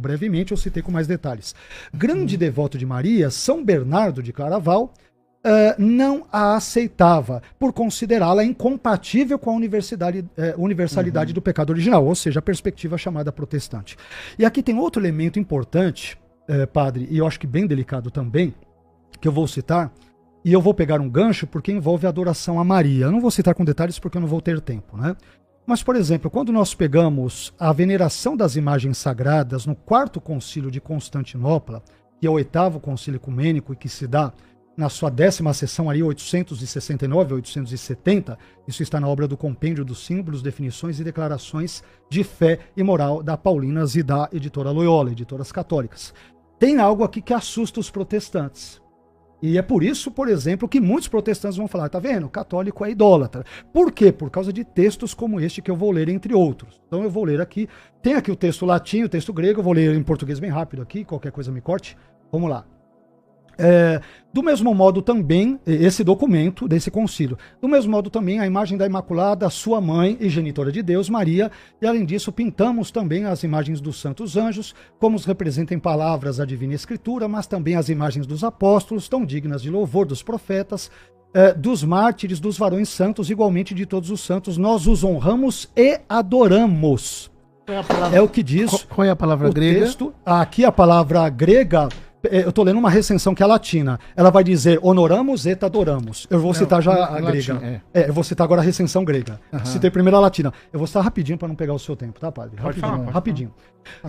brevemente, eu citei com mais detalhes. Grande devoto de Maria, São Bernardo de Claraval, não a aceitava por considerá-la incompatível com a universalidade do pecado original, ou seja, a perspectiva chamada protestante. E aqui tem outro elemento importante, padre, e eu acho que bem delicado também, que eu vou citar, e eu vou pegar um gancho porque envolve a adoração a Maria. Eu não vou citar com detalhes porque eu não vou ter tempo, né? Mas, por exemplo, quando nós pegamos a veneração das imagens sagradas no 4º concílio de Constantinopla, que é o 8º concílio ecumênico e que se dá na sua 10ª sessão, ali 869 a 870, isso está na obra do Compêndio dos Símbolos, Definições e Declarações de Fé e Moral da Paulinas e da editora Loyola, editoras católicas. Tem algo aqui que assusta os protestantes. E é por isso, por exemplo, que muitos protestantes vão falar, tá vendo? Católico é idólatra. Por quê? Por causa de textos como este que eu vou ler, entre outros. Então eu vou ler aqui. Tem aqui o texto latim, o texto grego, eu vou ler em português bem rápido aqui, qualquer coisa me corte. Vamos lá. Do mesmo modo também, esse documento desse concílio, do mesmo modo também a imagem da Imaculada, sua mãe e genitora de Deus, Maria, e além disso pintamos também as imagens dos santos anjos, como os representam em palavras a Divina Escritura, mas também as imagens dos apóstolos, tão dignas de louvor dos profetas, dos mártires, dos varões santos, igualmente de todos os santos, nós os honramos e adoramos. É o que diz. Qual é a palavra grega? Texto, aqui a palavra grega, eu estou lendo uma recensão que é latina. Ela vai dizer honoramos et adoramos. Eu vou citar já a grega. Eu vou citar agora a recensão grega. Citei primeiro a latina. Eu vou citar rapidinho para não pegar o seu tempo, tá, padre? Rapidinho.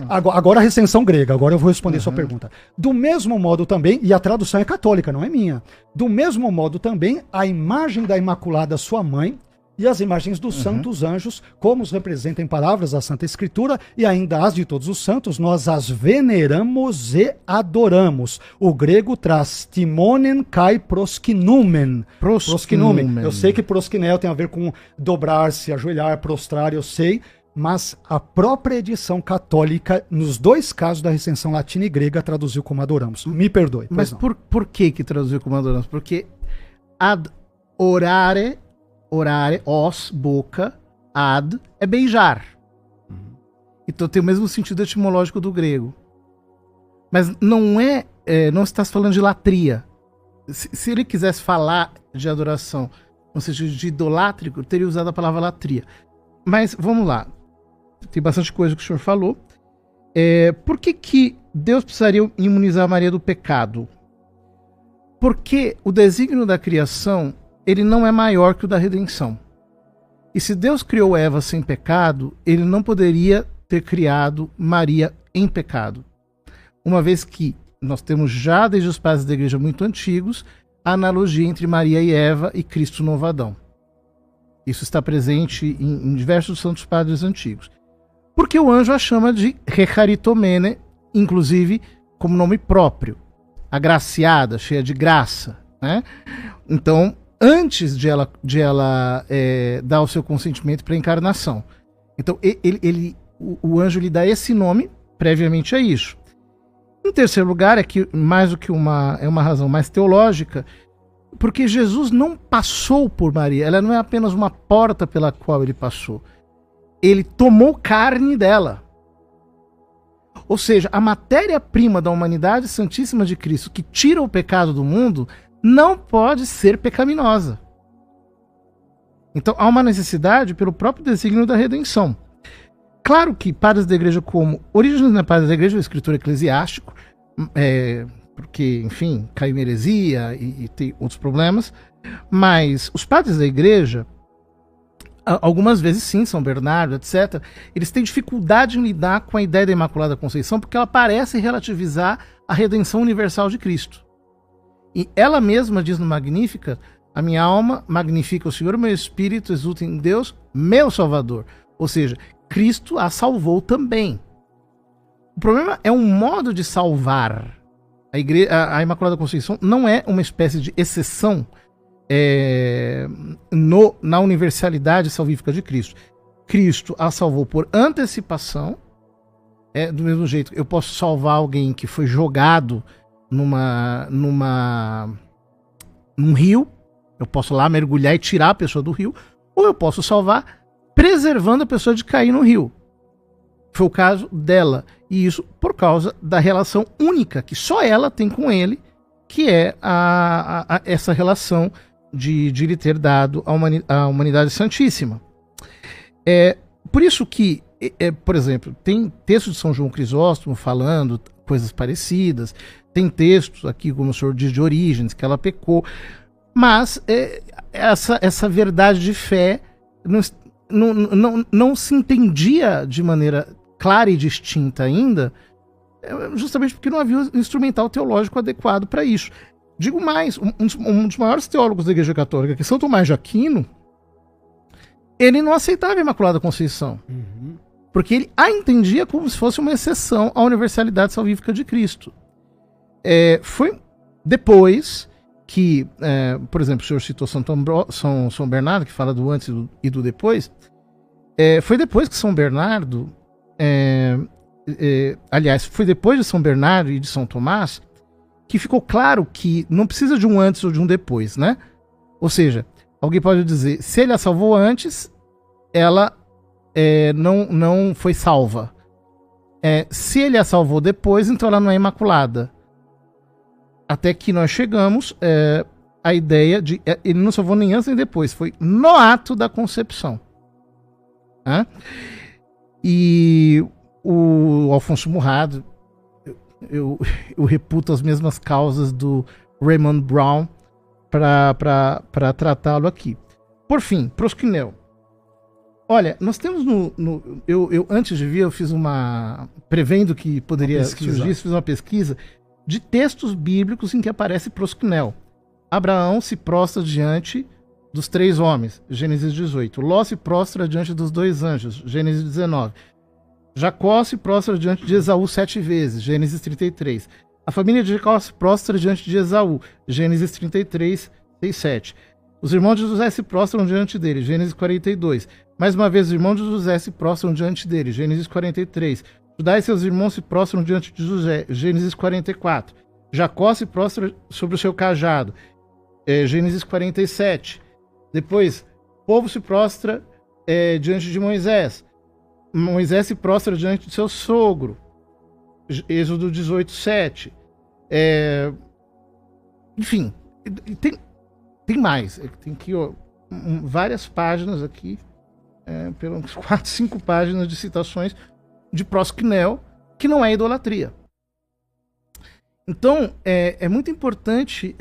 Agora a recensão grega. Agora eu vou responder sua pergunta. Do mesmo modo também, e a tradução é católica, não é minha. Do mesmo modo também, a imagem da Imaculada, sua mãe, e as imagens dos santos anjos, como os representam em palavras da Santa Escritura, e ainda as de todos os santos, nós as veneramos e adoramos. O grego traz timonen kai proskinumen. Proskinumen. Eu sei que proskinel tem a ver com dobrar-se, ajoelhar, prostrar, eu sei, mas a própria edição católica, nos dois casos da recensão latina e grega, traduziu como adoramos. Me perdoe. Mas por que traduziu como adoramos? Porque orare, os, boca, ad, é beijar. Então tem o mesmo sentido etimológico do grego. Mas não está falando de latria. Se ele quisesse falar de adoração no sentido de idolátrico, teria usado a palavra latria. Mas vamos lá. Tem bastante coisa que o senhor falou. Por que Deus precisaria imunizar Maria do pecado? Porque o desígnio da criação ele não é maior que o da redenção. E se Deus criou Eva sem pecado, ele não poderia ter criado Maria em pecado. Uma vez que nós temos já desde os padres da igreja muito antigos a analogia entre Maria e Eva e Cristo novo Adão. Isso está presente em diversos santos padres antigos. Porque o anjo a chama de Recharitomene, inclusive como nome próprio. Agraciada, cheia de graça. Né? Então, antes de ela dar o seu consentimento para a encarnação. Então, o anjo lhe dá esse nome previamente a isso. Em terceiro lugar, mais do que é uma razão mais teológica, porque Jesus não passou por Maria, ela não é apenas uma porta pela qual ele passou. Ele tomou carne dela. Ou seja, a matéria-prima da humanidade santíssima de Cristo, que tira o pecado do mundo, não pode ser pecaminosa. Então há uma necessidade pelo próprio desígnio da redenção. Claro que padres da igreja como Orígenes não é padre da igreja, é um escritor eclesiástico, porque, enfim, caiu em heresia e tem outros problemas, mas os padres da igreja, algumas vezes sim, São Bernardo, etc., eles têm dificuldade em lidar com a ideia da Imaculada Conceição porque ela parece relativizar a redenção universal de Cristo. E ela mesma diz no Magnífica, a minha alma magnifica o Senhor, meu espírito exulta em Deus, meu Salvador. Ou seja, Cristo a salvou também. O problema é um modo de salvar. A Imaculada Conceição não é uma espécie de exceção na universalidade salvífica de Cristo. Cristo a salvou por antecipação. Do mesmo jeito, eu posso salvar alguém que foi jogado num rio, eu posso lá mergulhar e tirar a pessoa do rio, ou eu posso salvar preservando a pessoa de cair no rio. Foi o caso dela. E isso por causa da relação única que só ela tem com ele, que é essa relação de lhe ter dado a humanidade santíssima. Por isso que, por exemplo, tem texto de São João Crisóstomo falando coisas parecidas, tem textos aqui, como o senhor diz, de Orígenes, que ela pecou, mas essa verdade de fé não se entendia de maneira clara e distinta ainda, justamente porque não havia um instrumental teológico adequado para isso. Digo mais, um dos maiores teólogos da Igreja Católica, que é São Tomás de Aquino, ele não aceitava a Imaculada Conceição, porque ele a entendia como se fosse uma exceção à universalidade salvífica de Cristo. Foi depois que, por exemplo, o senhor citou São Bernardo, que fala do antes e do depois. Foi depois que São Bernardo, aliás, foi depois de São Bernardo e de São Tomás, que ficou claro que não precisa de um antes ou de um depois, né? Ou seja, alguém pode dizer, se ele a salvou antes, ela não foi salva. Se ele a salvou depois, então ela não é imaculada. Até que nós chegamos à ideia de... ele não salvou nem antes nem depois, foi no ato da concepção. E o Alfonso Murrado, eu reputo as mesmas causas do Raymond Brown para tratá-lo aqui. Por fim, prosquinel. Olha, nós temos eu antes de vir, eu fiz prevendo que poderia surgir, fiz uma pesquisa de textos bíblicos em que aparece prosquinel. Abraão se prostra diante dos 3 homens, Gênesis 18. Ló se prostra diante dos 2 anjos, Gênesis 19. Jacó se prostra diante de Esaú 7 vezes, Gênesis 33. A família de Jacó se prostra diante de Esaú, Gênesis 33, 6, 7. Os irmãos de José se prostram diante dele, Gênesis 42. Mais uma vez, os irmãos de José se prostram diante dele, Gênesis 43. Judá e seus irmãos se prostram diante de José, Gênesis 44. Jacó se prostra sobre o seu cajado, Gênesis 47. Depois, o povo se prostra diante de Moisés. Moisés se prostra diante de seu sogro, Êxodo 18, 7. Enfim, tem mais. Tem aqui várias páginas aqui, pelas 4, 5 páginas de citações de prosquinel, que não é idolatria. Então, é muito importante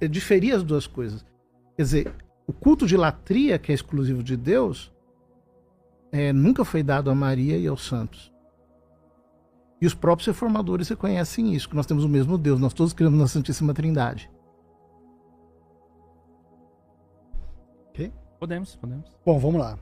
diferir as duas coisas. Quer dizer, o culto de latria, que é exclusivo de Deus, nunca foi dado a Maria e aos santos. E os próprios reformadores reconhecem isso, que nós temos o mesmo Deus, nós todos cremos na Santíssima Trindade. Ok? Podemos. Bom, vamos lá.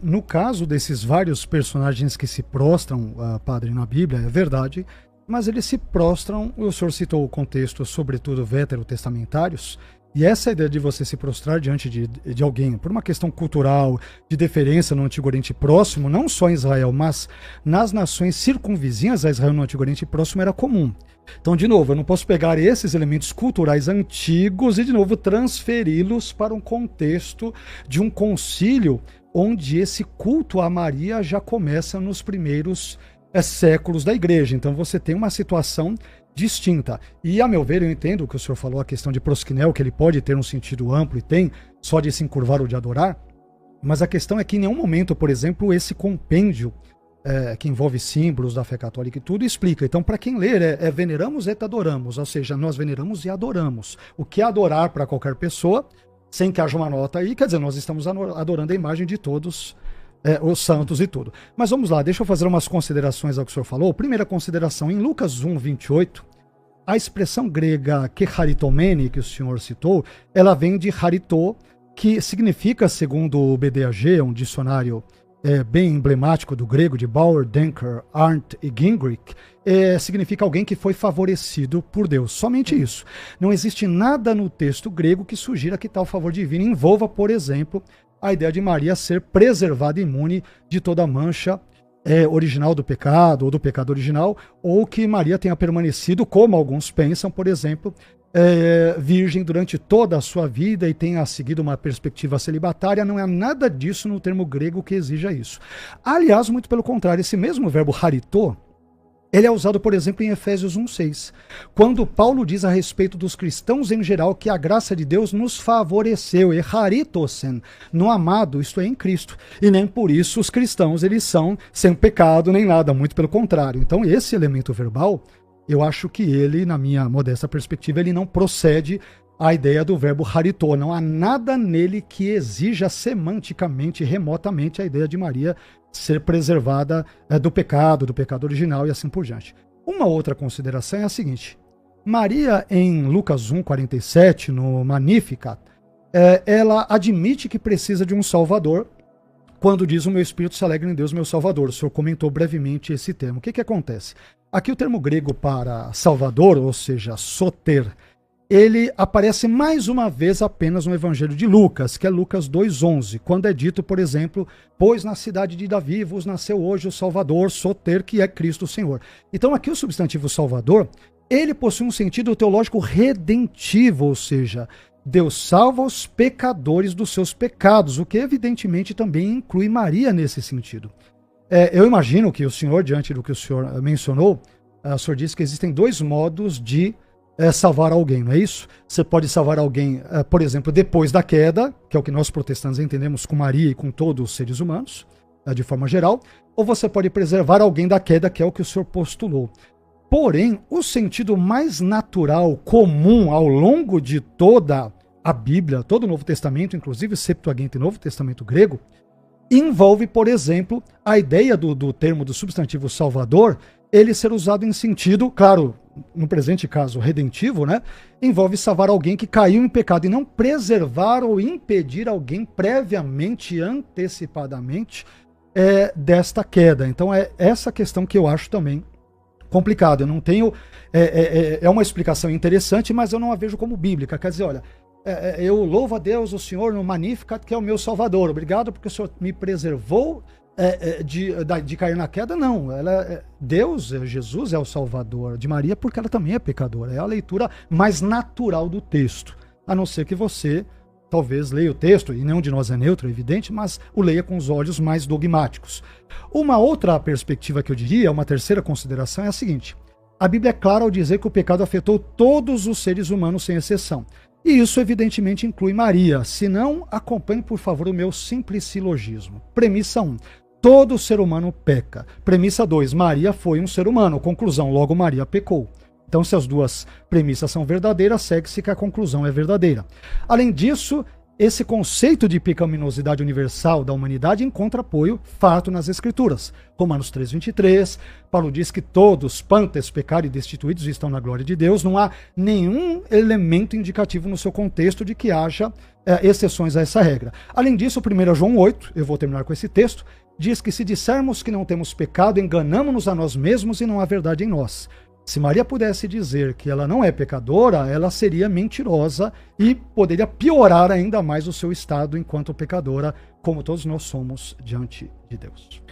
No caso desses vários personagens que se prostram, padre, na Bíblia, é verdade, mas eles se prostram, o senhor citou o contexto, sobretudo veterotestamentários, e essa ideia de você se prostrar diante de alguém, por uma questão cultural, de deferência no Antigo Oriente Próximo, não só em Israel, mas nas nações circunvizinhas a Israel no Antigo Oriente Próximo era comum. Então, de novo, eu não posso pegar esses elementos culturais antigos e, de novo, transferi-los para um contexto de um concílio onde esse culto a Maria já começa nos primeiros séculos da igreja. Então, você tem uma situação distinta. E, a meu ver, eu entendo o que o senhor falou, a questão de prosquinel, que ele pode ter um sentido amplo e tem, só de se encurvar ou de adorar, mas a questão é que em nenhum momento, por exemplo, esse compêndio que envolve símbolos da fé católica e tudo, explica. Então, para quem ler, veneramos et adoramos, ou seja, nós veneramos e adoramos. O que é adorar para qualquer pessoa, sem que haja uma nota aí, quer dizer, nós estamos adorando a imagem de todos os santos e tudo. Mas vamos lá, deixa eu fazer umas considerações ao que o senhor falou. Primeira consideração, em Lucas 1, 28, a expressão grega kecharitomene, que o senhor citou, ela vem de charitô, que significa, segundo o BDAG, um dicionário bem emblemático do grego, de Bauer, Denker, Arndt e Gingrich, significa alguém que foi favorecido por Deus. Somente isso. Não existe nada no texto grego que sugira que tal favor divino envolva, por exemplo, a ideia de Maria ser preservada imune de toda mancha original do pecado, ou do pecado original, ou que Maria tenha permanecido, como alguns pensam, por exemplo, virgem durante toda a sua vida e tenha seguido uma perspectiva celibatária, não há nada disso no termo grego que exija isso. Aliás, muito pelo contrário, esse mesmo verbo haritô, ele é usado, por exemplo, em Efésios 1,6, quando Paulo diz a respeito dos cristãos em geral que a graça de Deus nos favoreceu, e haritosen, no amado, isto é, em Cristo. E nem por isso os cristãos eles são sem pecado nem nada, muito pelo contrário. Então esse elemento verbal, eu acho que ele, na minha modesta perspectiva, ele não procede à ideia do verbo haritô. Não há nada nele que exija semanticamente, remotamente, a ideia de Maria ser preservada do pecado original e assim por diante. Uma outra consideração é a seguinte: Maria, em Lucas 1,47, no Magnificat, ela admite que precisa de um Salvador, quando diz: o meu espírito se alegra em Deus, meu Salvador. O senhor comentou brevemente esse termo. O que acontece? Aqui o termo grego para Salvador, ou seja, soter, ele aparece mais uma vez apenas no Evangelho de Lucas, que é Lucas 2,11, quando é dito, por exemplo, pois na cidade de Davi vos nasceu hoje o Salvador, soter, que é Cristo o Senhor. Então aqui o substantivo Salvador, ele possui um sentido teológico redentivo, ou seja, Deus salva os pecadores dos seus pecados, o que evidentemente também inclui Maria nesse sentido. Eu imagino que o senhor, diante do que o senhor mencionou, o senhor disse que existem dois modos de salvar alguém, não é isso? Você pode salvar alguém, por exemplo, depois da queda, que é o que nós protestantes entendemos com Maria e com todos os seres humanos, de forma geral, ou você pode preservar alguém da queda, que é o que o senhor postulou. Porém, o sentido mais natural, comum, ao longo de toda a Bíblia, todo o Novo Testamento, inclusive Septuaginta e Novo Testamento grego, envolve, por exemplo, a ideia do termo do substantivo Salvador, ele ser usado em sentido, claro, no presente caso, redentivo, né? Envolve salvar alguém que caiu em pecado e não preservar ou impedir alguém previamente, antecipadamente, desta queda. Então é essa questão que eu acho também complicada. Eu não tenho... É uma explicação interessante, mas eu não a vejo como bíblica. Quer dizer, olha, eu louvo a Deus, o Senhor, no Magnificat, que é o meu Salvador. Obrigado porque o Senhor me preservou de cair na queda. Não, Deus, Jesus é o Salvador de Maria porque ela também é pecadora. É a leitura mais natural do texto. A não ser que você talvez leia o texto, e nenhum de nós é neutro, é evidente, mas o leia com os olhos mais dogmáticos. Uma outra perspectiva que eu diria, uma terceira consideração, é a seguinte: a Bíblia é clara ao dizer que o pecado afetou todos os seres humanos sem exceção. E isso evidentemente inclui Maria. Se não, acompanhe por favor o meu simples silogismo. Premissa 1. Todo ser humano peca. Premissa 2. Maria foi um ser humano. Conclusão. Logo, Maria pecou. Então, se as duas premissas são verdadeiras, segue-se que a conclusão é verdadeira. Além disso, esse conceito de pecaminosidade universal da humanidade encontra apoio farto nas Escrituras. Romanos 3,23, Paulo diz que todos, pantes, pecaram e destituídos, estão na glória de Deus. Não há nenhum elemento indicativo no seu contexto de que haja exceções a essa regra. Além disso, 1 João 8, eu vou terminar com esse texto, diz que se dissermos que não temos pecado, enganamos-nos a nós mesmos e não há verdade em nós. Se Maria pudesse dizer que ela não é pecadora, ela seria mentirosa e poderia piorar ainda mais o seu estado enquanto pecadora, como todos nós somos diante de Deus.